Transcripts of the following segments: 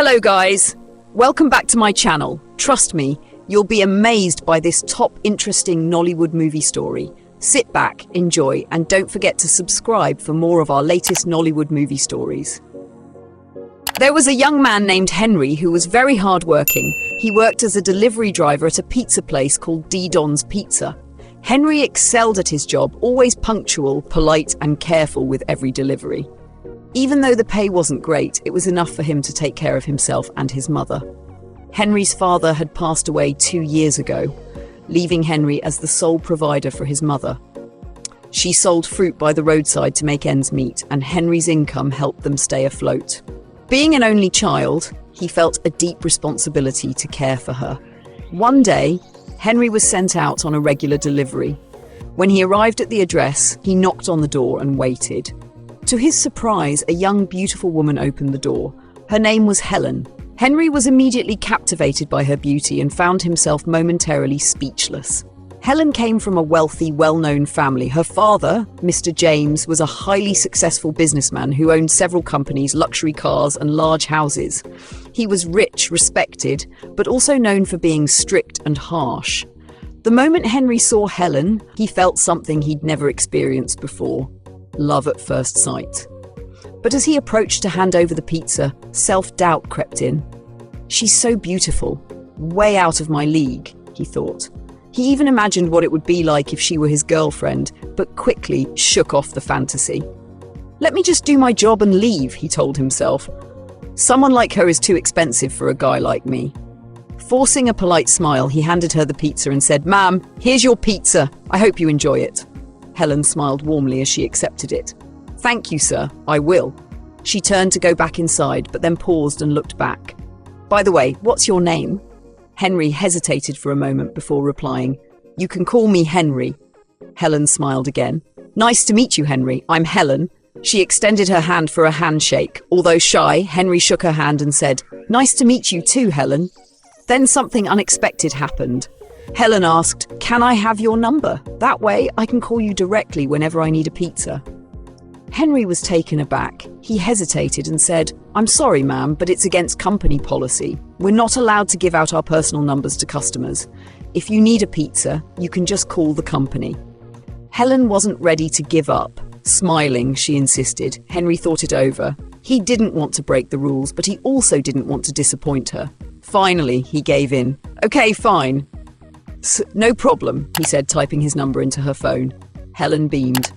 Hello guys, welcome back to my channel. Trust me, you'll be amazed by this top interesting Nollywood movie story. Sit back, enjoy, and don't forget to subscribe for more of our latest Nollywood movie stories. There was a young man named Henry who was very hardworking. He worked as a delivery driver at a pizza place called D. Don's Pizza. Henry excelled at his job, always punctual, polite, and careful with every delivery. Even though the pay wasn't great, it was enough for him to take care of himself and his mother. Henry's father had passed away 2 years ago, leaving Henry as the sole provider for his mother. She sold fruit by the roadside to make ends meet, and Henry's income helped them stay afloat. Being an only child, he felt a deep responsibility to care for her. One day, Henry was sent out on a regular delivery. When he arrived at the address, he knocked on the door and waited. To his surprise, a young, beautiful woman opened the door. Her name was Helen. Henry was immediately captivated by her beauty and found himself momentarily speechless. Helen came from a wealthy, well-known family. Her father, Mr. James, was a highly successful businessman who owned several companies, luxury cars, and large houses. He was rich, respected, but also known for being strict and harsh. The moment Henry saw Helen, he felt something he'd never experienced before. Love at first sight. But as he approached to hand over the pizza, self-doubt crept in. She's so beautiful, way out of my league, he thought. He even imagined what it would be like if she were his girlfriend, but quickly shook off the fantasy. Let me just do my job and leave, he told himself. Someone like her is too expensive for a guy like me. Forcing a polite smile, he handed her the pizza and said, "Ma'am, here's your pizza. I hope you enjoy it." Helen smiled warmly as she accepted it. "Thank you, sir. I will." She turned to go back inside, but then paused and looked back. "By the way, what's your name?" Henry hesitated for a moment before replying, "You can call me Henry." Helen smiled again. "Nice to meet you, Henry. I'm Helen." She extended her hand for a handshake. Although shy, Henry shook her hand and said, "Nice to meet you too, Helen." Then something unexpected happened. Helen asked, "Can I have your number? That way I can call you directly whenever I need a pizza." Henry was taken aback. He hesitated and said, "I'm sorry, ma'am, but it's against company policy. We're not allowed to give out our personal numbers to customers. If you need a pizza, you can just call the company." Helen wasn't ready to give up. Smiling, she insisted. Henry thought it over. He didn't want to break the rules, but he also didn't want to disappoint her. Finally, he gave in. "Okay, fine. No problem," he said, typing his number into her phone. Helen beamed.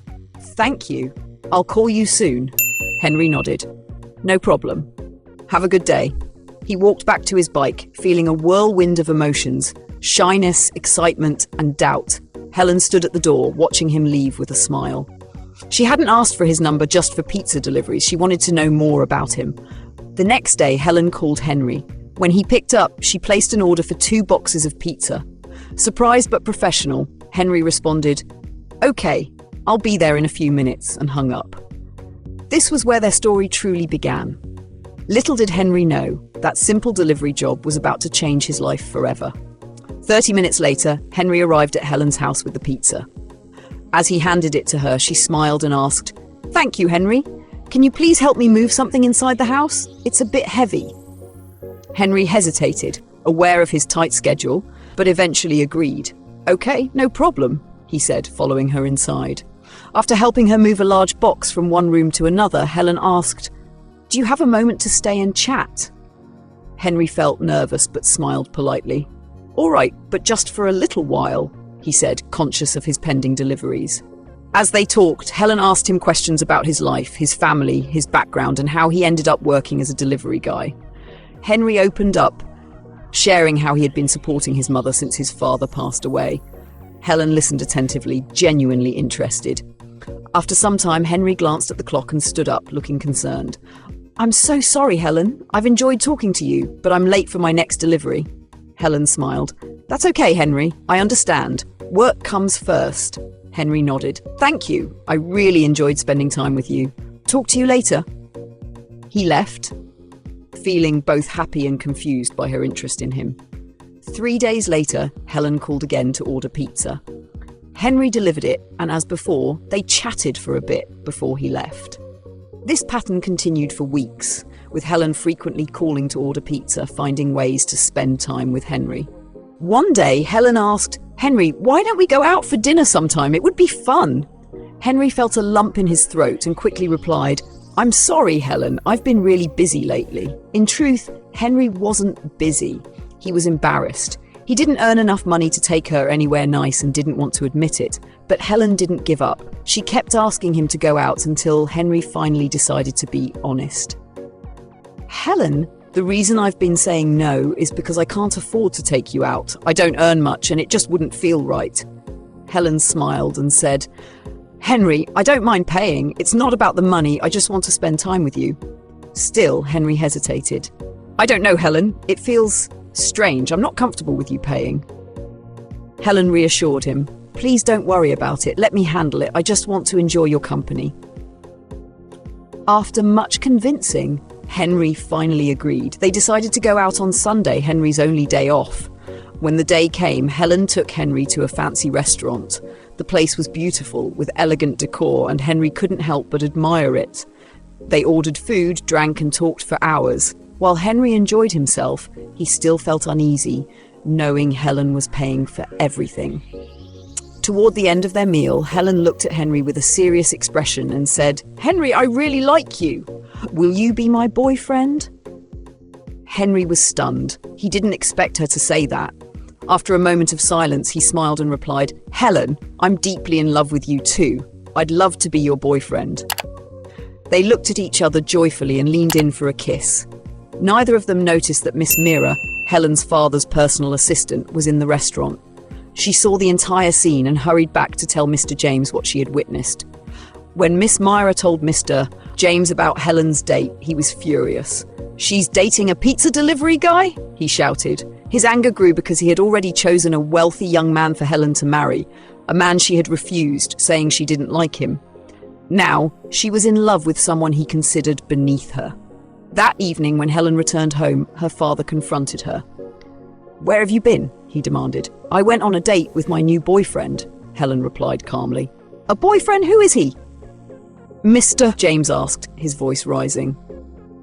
"Thank you. I'll call you soon." Henry nodded. "No problem. Have a good day." He walked back to his bike, feeling a whirlwind of emotions, shyness, excitement, and doubt. Helen stood at the door, watching him leave with a smile. She hadn't asked for his number just for pizza deliveries. She wanted to know more about him. The next day, Helen called Henry. When he picked up, she placed an order for 2 boxes of pizza. Surprised but professional, Henry responded, "Okay, I'll be there in a few minutes," and hung up. This was where their story truly began. Little did Henry know that simple delivery job was about to change his life forever. 30 minutes later, Henry arrived at Helen's house with the pizza. As he handed it to her, she smiled and asked, "Thank you, Henry. Can you please help me move something inside the house? It's a bit heavy." Henry hesitated, aware of his tight schedule, but eventually agreed. "Okay, no problem," he said, following her inside. After helping her move a large box from one room to another, Helen asked, "Do you have a moment to stay and chat?" Henry felt nervous but smiled politely. "All right, but just for a little while," he said, conscious of his pending deliveries. As they talked, Helen asked him questions about his life, his family, his background, and how he ended up working as a delivery guy. Henry opened up, sharing how he had been supporting his mother since his father passed away. Helen listened attentively, genuinely interested. After some time, Henry glanced at the clock and stood up, looking concerned. "I'm so sorry, Helen. I've enjoyed talking to you, but I'm late for my next delivery." Helen smiled. "That's okay, Henry. I understand. Work comes first." Henry nodded. "Thank you. I really enjoyed spending time with you. Talk to you later." He left, feeling both happy and confused by her interest in him. 3 days later, Helen called again to order pizza. Henry delivered it, and as before, they chatted for a bit before he left. This pattern continued for weeks, with Helen frequently calling to order pizza, finding ways to spend time with Henry. One day, Helen asked, "Henry, why don't we go out for dinner sometime? It would be fun." Henry felt a lump in his throat and quickly replied, "I'm sorry, Helen, I've been really busy lately." In truth, Henry wasn't busy. He was embarrassed. He didn't earn enough money to take her anywhere nice and didn't want to admit it. But Helen didn't give up. She kept asking him to go out until Henry finally decided to be honest. "Helen, the reason I've been saying no is because I can't afford to take you out. I don't earn much and it just wouldn't feel right." Helen smiled and said, "Henry, I don't mind paying. It's not about the money. I just want to spend time with you." Still, Henry hesitated. "I don't know, Helen. It feels strange. I'm not comfortable with you paying." Helen reassured him. "Please don't worry about it. Let me handle it. I just want to enjoy your company." After much convincing, Henry finally agreed. They decided to go out on Sunday, Henry's only day off. When the day came, Helen took Henry to a fancy restaurant. The place was beautiful, with elegant decor, and Henry couldn't help but admire it. They ordered food, drank, and talked for hours. While Henry enjoyed himself, he still felt uneasy, knowing Helen was paying for everything. Toward the end of their meal, Helen looked at Henry with a serious expression and said, "Henry, I really like you. Will you be my boyfriend?" Henry was stunned. He didn't expect her to say that. After a moment of silence, he smiled and replied, "Helen, I'm deeply in love with you too. I'd love to be your boyfriend." They looked at each other joyfully and leaned in for a kiss. Neither of them noticed that Miss Mira, Helen's father's personal assistant, was in the restaurant. She saw the entire scene and hurried back to tell Mr. James what she had witnessed. When Miss Myra told Mr. James about Helen's date, he was furious. "She's dating a pizza delivery guy?" he shouted. His anger grew because he had already chosen a wealthy young man for Helen to marry, a man she had refused, saying she didn't like him. Now, she was in love with someone he considered beneath her. That evening, when Helen returned home, her father confronted her. "Where have you been?" he demanded. "I went on a date with my new boyfriend," Helen replied calmly. "A boyfriend? Who is he?" "Mr. James asked, his voice rising.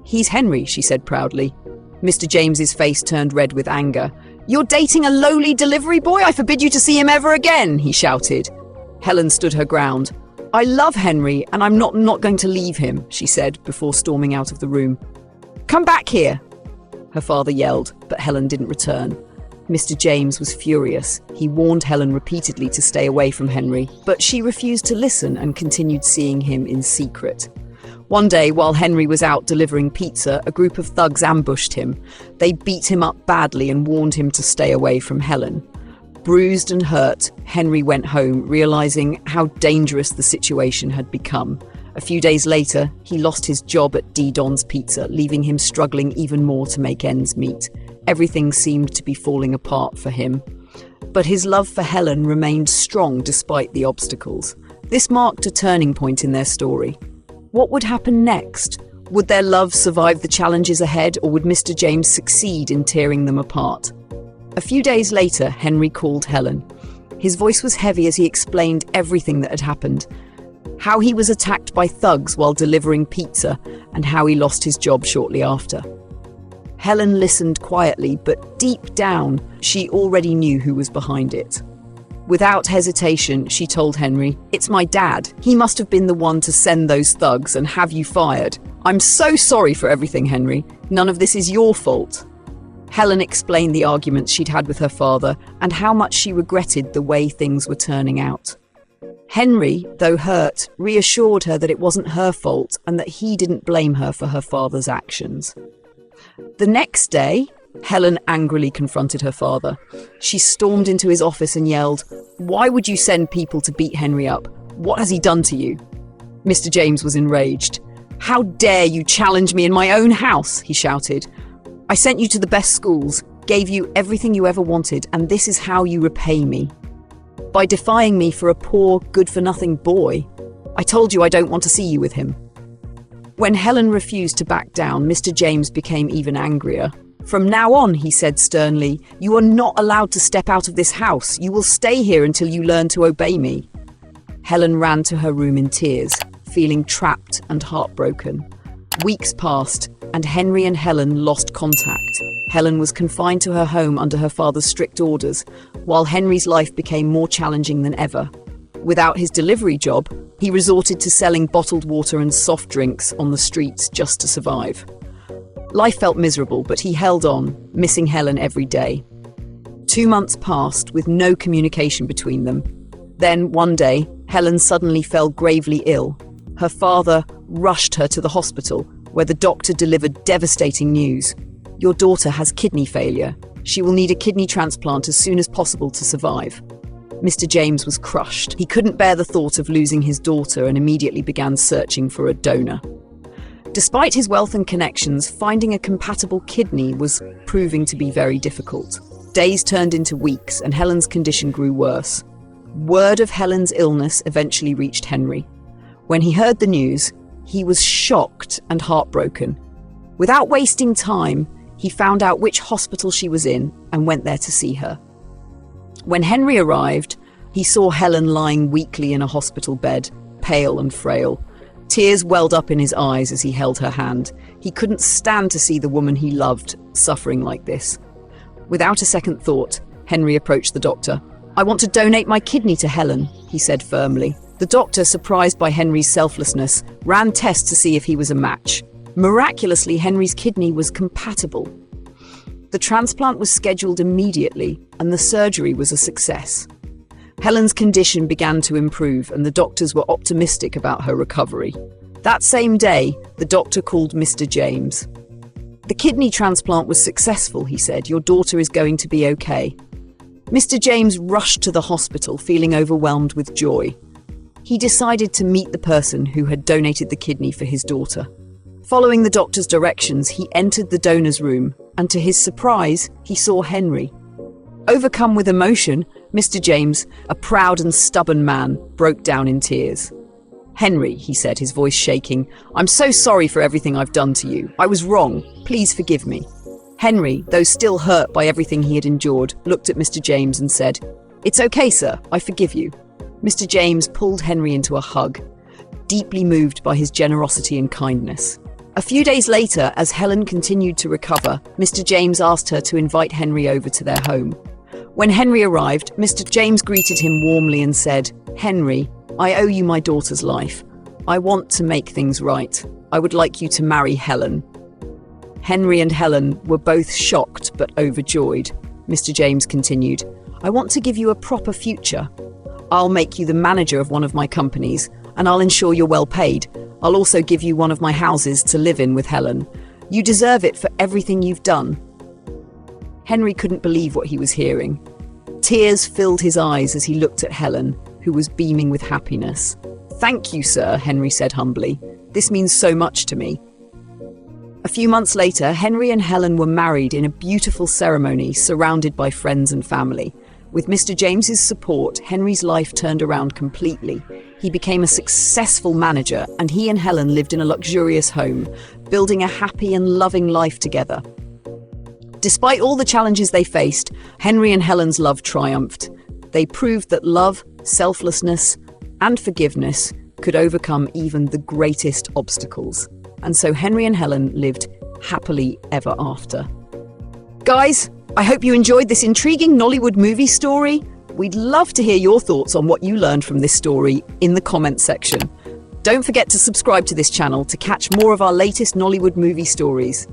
"He's Henry," she said proudly. Mr. James's face turned red with anger. "You're dating a lowly delivery boy? I forbid you to see him ever again," he shouted. Helen stood her ground. "I love Henry, and I'm not going to leave him," she said before storming out of the room. "Come back here," her father yelled, but Helen didn't return. Mr. James was furious. He warned Helen repeatedly to stay away from Henry, but she refused to listen and continued seeing him in secret. One day, while Henry was out delivering pizza, a group of thugs ambushed him. They beat him up badly and warned him to stay away from Helen. Bruised and hurt, Henry went home, realizing how dangerous the situation had become. A few days later, he lost his job at D. Don's Pizza, leaving him struggling even more to make ends meet. Everything seemed to be falling apart for him. But his love for Helen remained strong despite the obstacles. This marked a turning point in their story. What would happen next? Would their love survive the challenges ahead, or would Mr. James succeed in tearing them apart? A few days later, Henry called Helen. His voice was heavy as he explained everything that had happened. How he was attacked by thugs while delivering pizza, and how he lost his job shortly after. Helen listened quietly, but deep down, she already knew who was behind it. Without hesitation, she told Henry, "It's my dad. He must have been the one to send those thugs and have you fired. I'm so sorry for everything, Henry. None of this is your fault." Helen explained the arguments she'd had with her father and how much she regretted the way things were turning out. Henry, though hurt, reassured her that it wasn't her fault and that he didn't blame her for her father's actions. The next day, Helen angrily confronted her father. She stormed into his office and yelled, "Why would you send people to beat Henry up? What has he done to you?" Mr. James was enraged. "How dare you challenge me in my own house?" he shouted. "I sent you to the best schools, gave you everything you ever wanted, and this is how you repay me. By defying me for a poor, good-for-nothing boy. I told you I don't want to see you with him." When Helen refused to back down, Mr. James became even angrier. "From now on," he said sternly, "you are not allowed to step out of this house. You will stay here until you learn to obey me." Helen ran to her room in tears. feeling trapped and heartbroken. Weeks passed, and Henry and Helen lost contact. Helen was confined to her home under her father's strict orders, while Henry's life became more challenging than ever. Without his delivery job, he resorted to selling bottled water and soft drinks on the streets just to survive. Life felt miserable, but he held on, missing Helen every day. 2 months passed with no communication between them. Then, one day, Helen suddenly fell gravely ill. Her father rushed her to the hospital, where the doctor delivered devastating news. "Your daughter has kidney failure. She will need a kidney transplant as soon as possible to survive." Mr. James was crushed. He couldn't bear the thought of losing his daughter and immediately began searching for a donor. Despite his wealth and connections, finding a compatible kidney was proving to be very difficult. Days turned into weeks, and Helen's condition grew worse. Word of Helen's illness eventually reached Henry. When he heard the news, he was shocked and heartbroken. Without wasting time, he found out which hospital she was in and went there to see her. When Henry arrived, he saw Helen lying weakly in a hospital bed, pale and frail. Tears welled up in his eyes as he held her hand. He couldn't stand to see the woman he loved suffering like this. Without a second thought, Henry approached the doctor. "I want to donate my kidney to Helen," he said firmly. The doctor, surprised by Henry's selflessness, ran tests to see if he was a match. Miraculously, Henry's kidney was compatible. The transplant was scheduled immediately, and the surgery was a success. Helen's condition began to improve, and the doctors were optimistic about her recovery. That same day, the doctor called Mr. James. "The kidney transplant was successful," he said. "Your daughter is going to be okay." Mr. James rushed to the hospital, feeling overwhelmed with joy. He decided to meet the person who had donated the kidney for his daughter. Following the doctor's directions, he entered the donor's room, and to his surprise, he saw Henry. Overcome with emotion, Mr. James, a proud and stubborn man, broke down in tears. "Henry," he said, his voice shaking, "I'm so sorry for everything I've done to you. I was wrong. Please forgive me." Henry, though still hurt by everything he had endured, looked at Mr. James and said, "It's okay, sir. I forgive you." Mr. James pulled Henry into a hug, deeply moved by his generosity and kindness. A few days later, as Helen continued to recover, Mr. James asked her to invite Henry over to their home. When Henry arrived, Mr. James greeted him warmly and said, "Henry, I owe you my daughter's life. I want to make things right. I would like you to marry Helen." Henry and Helen were both shocked but overjoyed. Mr. James continued, "I want to give you a proper future. I'll make you the manager of one of my companies, and I'll ensure you're well paid. I'll also give you one of my houses to live in with Helen. You deserve it for everything you've done." Henry couldn't believe what he was hearing. Tears filled his eyes as he looked at Helen, who was beaming with happiness. "Thank you, sir," Henry said humbly. "This means so much to me." A few months later, Henry and Helen were married in a beautiful ceremony surrounded by friends and family. With Mr. James's support, Henry's life turned around completely. He became a successful manager, and he and Helen lived in a luxurious home, building a happy and loving life together. Despite all the challenges they faced, Henry and Helen's love triumphed. They proved that love, selflessness, and forgiveness could overcome even the greatest obstacles. And so Henry and Helen lived happily ever after. Guys, I hope you enjoyed this intriguing Nollywood movie story. We'd love to hear your thoughts on what you learned from this story in the comments section. Don't forget to subscribe to this channel to catch more of our latest Nollywood movie stories.